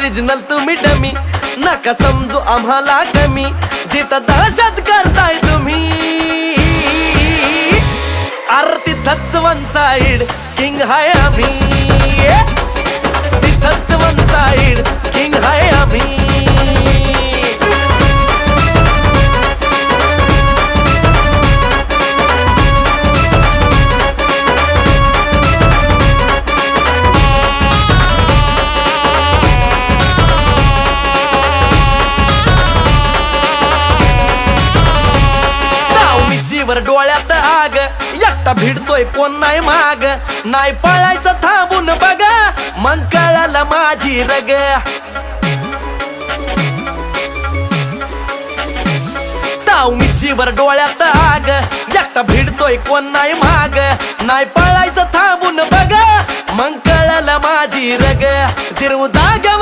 Original तुम्ही dummy, नका समजू आम्हाला कमी, जिथं दहशत करताय तुम्ही. अरे तिथंच वन साइड किंग हाय आम्ही, तिथंच वन साइड किंग हाय आम्ही. वर डोळ्यात आग, एकटा भिडतोय कोण नाही माग, नाही पळायचं थांबून बघा, मग कळालं माझी रग. ताव मिशीवर डोळ्यात आग, एकटा भिडतोय कोण नाही माग, नाही पळायचं थांबून बघा, मग कळालं माझी रग. जिरवू जागेवर